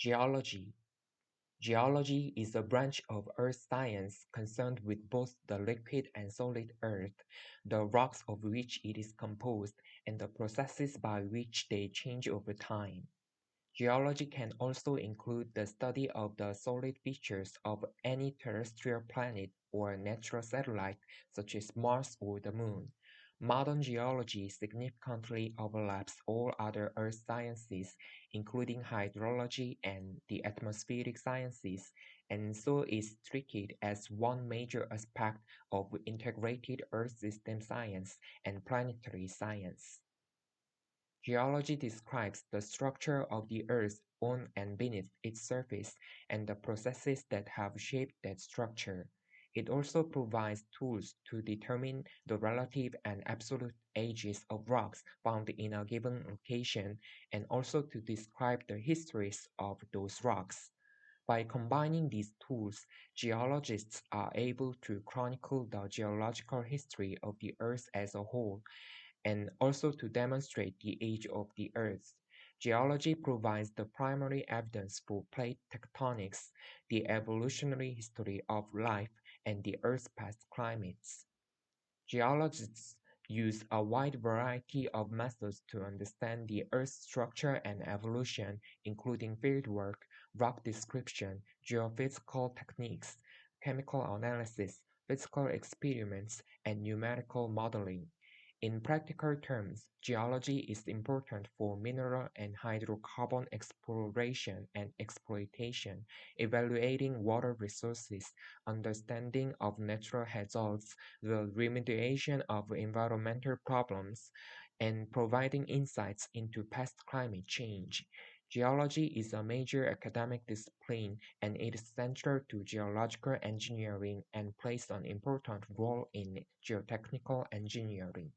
Geology. Geology is a branch of earth science concerned with both the liquid and solid earth, the rocks of which it is composed, and the processes by which they change over time. Geology can also include the study of the solid features of any terrestrial planet or natural satellite, such as Mars or the Moon. Modern geology significantly overlaps all other earth sciences, including hydrology and the atmospheric sciences, and so is treated as one major aspect of integrated Earth system science and planetary science. Geology describes the structure of the Earth on and beneath its surface and the processes that have shaped that structure. It also provides tools to determine the relative and absolute ages of rocks found in a given location and also to describe the histories of those rocks. By combining these tools, geologists are able to chronicle the geological history of the Earth as a whole and also to demonstrate the age of the Earth. Geology provides the primary evidence for plate tectonics, the evolutionary history of life, and the Earth's past climates. Geologists use a wide variety of methods to understand the Earth's structure and evolution, including fieldwork, rock description, geophysical techniques, chemical analysis, physical experiments, and numerical modeling. In practical terms, geology is important for mineral and hydrocarbon exploration and exploitation, evaluating water resources, understanding of natural hazards, the remediation of environmental problems, and providing insights into past climate change. Geology is a major academic discipline and it is central to geological engineering and plays an important role in geotechnical engineering.